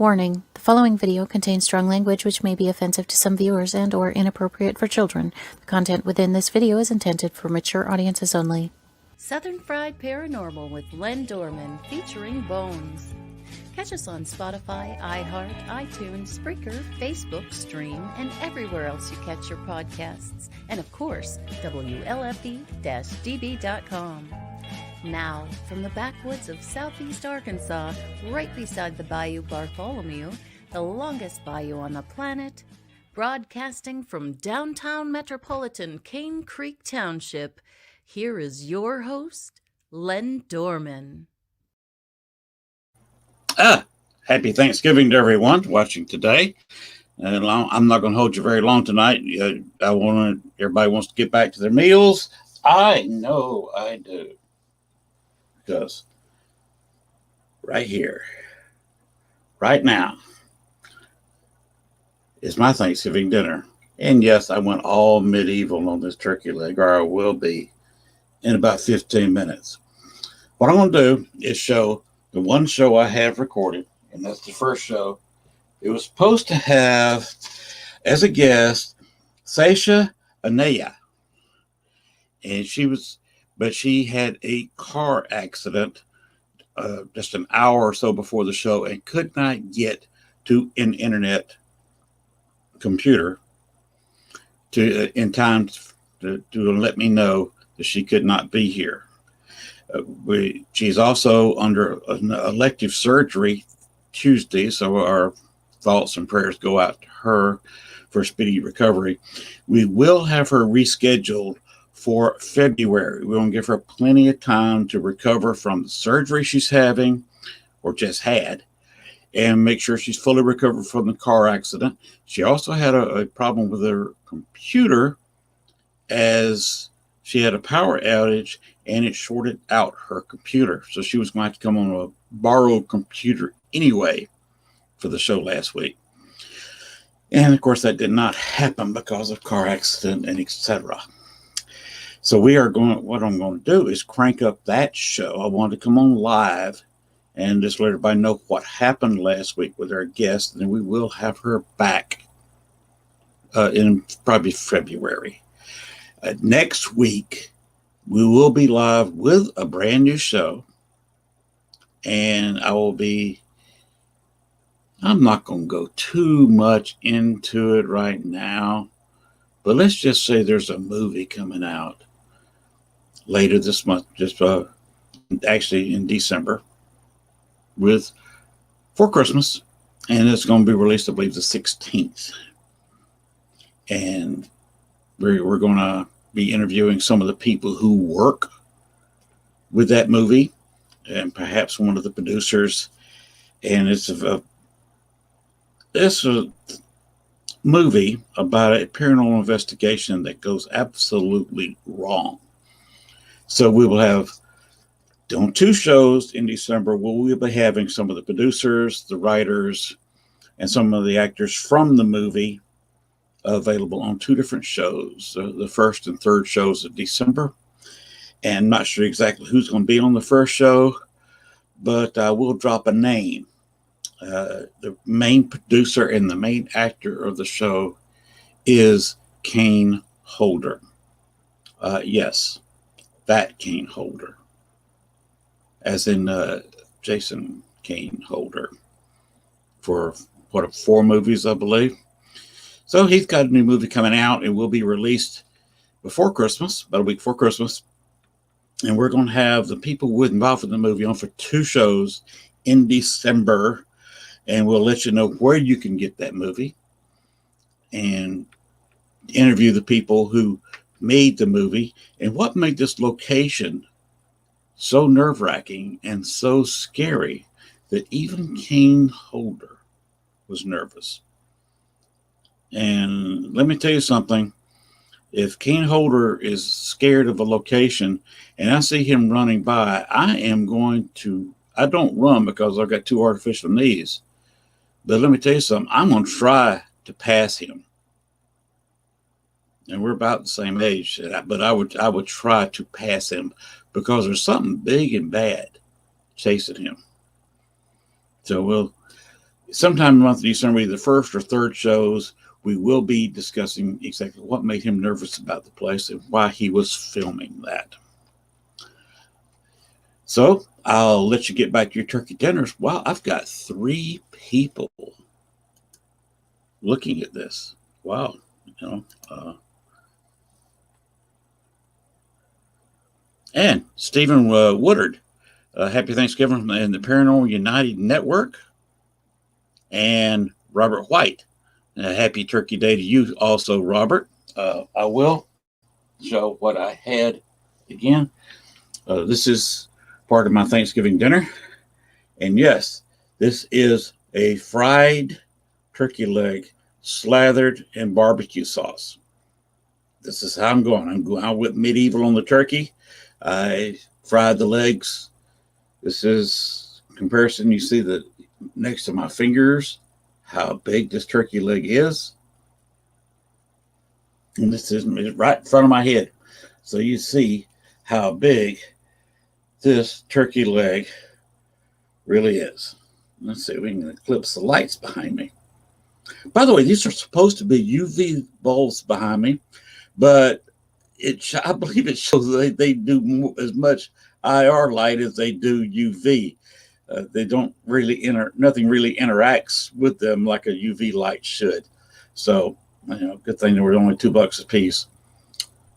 Warning, the following video contains strong language which may be offensive to some viewers and or inappropriate for children. The content within this video is intended for mature audiences only. Southern Fried Paranormal with Len Dorman featuring Bones. Catch us on Spotify, iHeart, iTunes, Spreaker, Facebook, Stream, and everywhere else you catch your podcasts. And of course, WLFE-DB.com. Now, from the backwoods of southeast Arkansas, right beside the Bayou Bartholomew, the longest bayou on the planet, broadcasting from downtown metropolitan Cane Creek Township, here is your host, Len Dorman. Happy Thanksgiving to everyone watching today. I'm not going to hold you very long tonight. Everybody wants to get back to their meals. I know I do. Because right here, right now, is my Thanksgiving dinner. And yes, I went all medieval on this turkey leg, or I will be in about 15 minutes. What I'm going to do is show the one show I have recorded, and that's the first show. It was supposed to have, as a guest, Sasha Anaya. And she had a car accident just an hour or so before the show and could not get to an internet computer in time to let me know that she could not be here. She's also under an elective surgery Tuesday, so our thoughts and prayers go out to her for speedy recovery. We will have her rescheduled for February. We want to give her plenty of time to recover from the surgery she's having or just had and make sure she's fully recovered from the car accident. She also had a problem with her computer as she had a power outage and it shorted out her computer. So she was going to have to come on a borrowed computer anyway for the show last week. And of course that did not happen because of car accident and etc. So what I'm going to do is crank up that show. I want to come on live and just let everybody know what happened last week with our guest. And then we will have her back in probably February. Next week, we will be live with a brand new show. And I'm not going to go too much into it right now. But let's just say there's a movie coming out later this month, actually in December, for Christmas, and it's going to be released, I believe, the 16th. And we're going to be interviewing some of the people who work with that movie, and perhaps one of the producers. And it's a movie about a paranormal investigation that goes absolutely wrong. So we will have on 2 shows in December. We'll be having some of the producers, the writers, and some of the actors from the movie available on 2 different shows, the first and third shows of December. And not sure exactly who's going to be on the first show, but I will drop a name. The main producer and the main actor of the show is Kane Holder. Yes, that Kane Holder, as in Jason Kane Holder, for 4 movies, I believe. So he's got a new movie coming out and will be released before Christmas, about a week before Christmas. And we're going to have the people involved in the movie on for 2 shows in December. And we'll let you know where you can get that movie and interview the people who made the movie and what made this location so nerve-wracking and so scary that even Kane Holder was nervous. And let me tell you something. If Kane Holder is scared of a location and I see him running by, I don't run because I've got 2 artificial knees. But let me tell you something. I'm going to try to pass him. And we're about the same age, but I would try to pass him because there's something big and bad chasing him. So sometime in the month of December, either the first or third shows, we will be discussing exactly what made him nervous about the place and why he was filming that. So I'll let you get back to your turkey dinners. Wow, I've got 3 people looking at this. Wow, and Stephen Woodard, happy Thanksgiving and the Paranormal United Network, and Robert White. Happy Turkey Day to you also, Robert. I will show what I had again. This is part of my Thanksgiving dinner. And yes, this is a fried turkey leg slathered in barbecue sauce. This is how I'm going. I'm going out with medieval on the turkey. I fried the legs. This is comparison. You see that next to my fingers, how big this turkey leg is. And this is right in front of my head. So you see how big this turkey leg really is. Let's see if we can eclipse the lights behind me. By the way, these are supposed to be UV bulbs behind me, but I believe it shows they do as much IR light as they do UV. They don't really nothing really interacts with them like a UV light should. So, good thing they were only $2 a piece.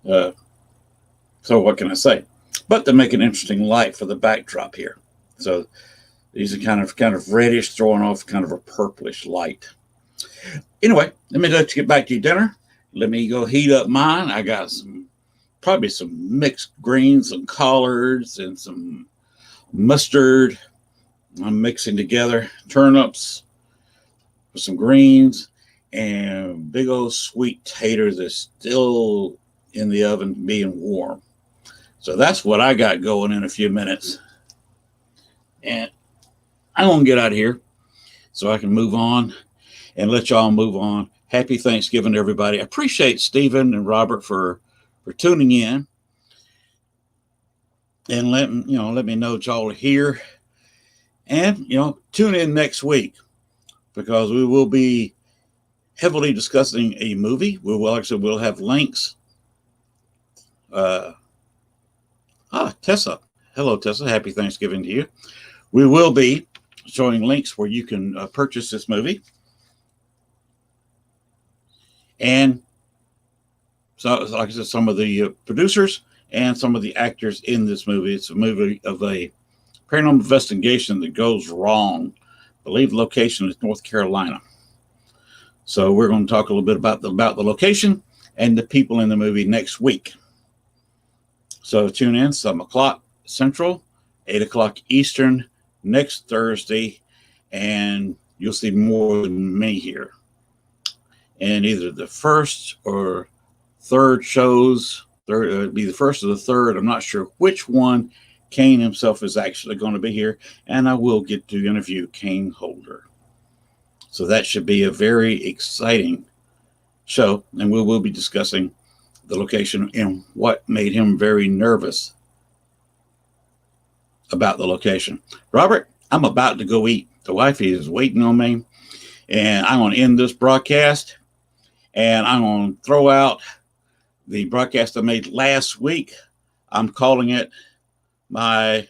So what can I say? But they make an interesting light for the backdrop here. So these are kind of reddish, throwing off kind of a purplish light. Anyway, let me let you get back to your dinner. Let me go heat up mine. I got probably some mixed greens, some collards, and some mustard. I'm mixing together turnips with some greens and big old sweet taters that's still in the oven being warm. So that's what I got going in a few minutes. And I'm going to get out of here so I can move on and let y'all move on. Happy Thanksgiving to everybody. I appreciate Stephen and Robert for tuning in and let me know that y'all are here. And, tune in next week because we will be heavily discussing a movie. We'll have links. Tessa. Hello, Tessa. Happy Thanksgiving to you. We will be showing links where you can purchase this movie. And so, like I said, some of the producers and some of the actors in this movie. It's a movie of a paranormal investigation that goes wrong. I believe the location is North Carolina. So we're going to talk a little bit about the location and the people in the movie next week. So tune in 7 o'clock Central, 8 o'clock Eastern next Thursday, and you'll see more than me here. And either the first or third shows, it'd be the first or the third. I'm not sure which one. Kane himself is actually going to be here, and I will get to interview Kane Holder. So that should be a very exciting show, and we will be discussing the location and what made him very nervous about the location. Robert, I'm about to go eat. The wifey is waiting on me, and I'm going to end this broadcast, and I'm going to throw out the broadcast I made last week. I'm calling it my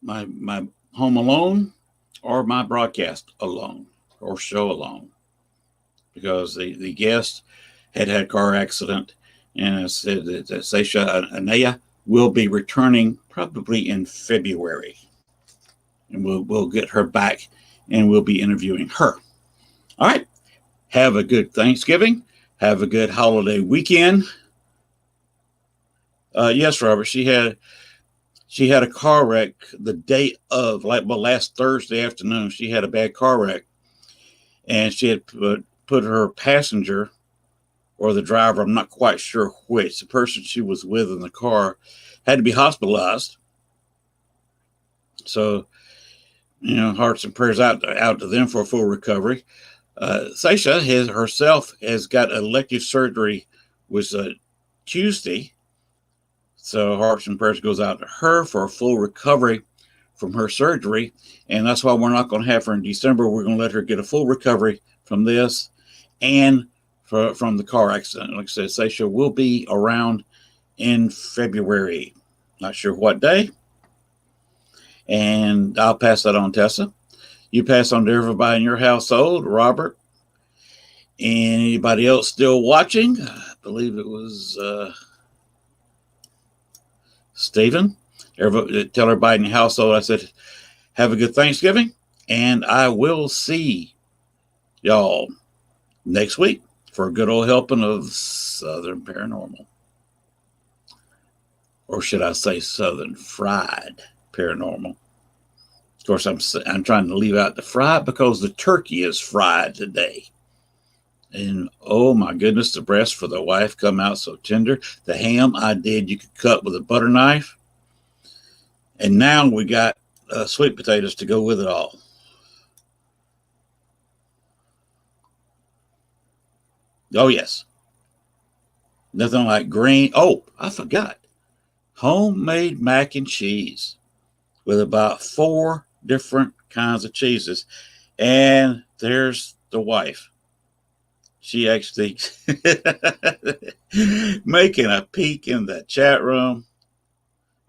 my home alone or my broadcast alone or show alone, because the guest had a car accident, and I said that Seisha Anaya will be returning probably in February, and we'll get her back and we'll be interviewing her. All right, have a good Thanksgiving, have a good holiday weekend. Yes, Robert, she had a car wreck the day of, last Thursday afternoon. She had a bad car wreck, and she had put her passenger or the driver, I'm not quite sure which, the person she was with in the car, had to be hospitalized. So, hearts and prayers out to them for a full recovery. Seisha herself has got elective surgery, was Tuesday. So hearts and prayers goes out to her for a full recovery from her surgery, and that's why we're not going to have her in December. We're going to let her get a full recovery from this and from the car accident. Like I said, Seisha will be around in February. Not sure what day. And I'll pass that on, Tessa. You pass on to everybody in your household, Robert. Anybody else still watching? I believe it was Stephen. Tell everybody in your household I said, have a good Thanksgiving. And I will see y'all next week for a good old helping of Southern Paranormal. Or should I say Southern Fried Paranormal? Of course, I'm trying to leave out the fried because the turkey is fried today. And oh my goodness, the breast for the wife come out so tender. The ham I did, you could cut with a butter knife. And now we got sweet potatoes to go with it all. Oh, yes. Nothing like green. Oh, I forgot. Homemade mac and cheese with about 4 different kinds of cheeses. And there's the wife. She actually making a peek in the chat room.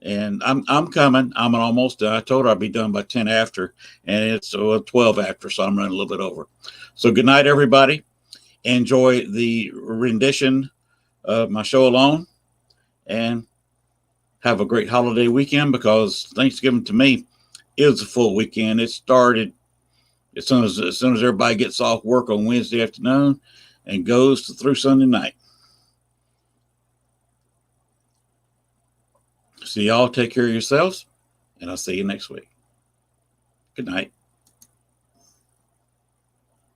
And I'm coming. I'm almost done. I told her I'd be done by 10 after, and it's 12 after, so I'm running a little bit over. So good night, everybody. Enjoy the rendition of my show alone, and have a great holiday weekend, because Thanksgiving to me is a full weekend. It started as soon as everybody gets off work on Wednesday afternoon and goes through Sunday night. So y'all take care of yourselves, and I'll see you next week. Good night.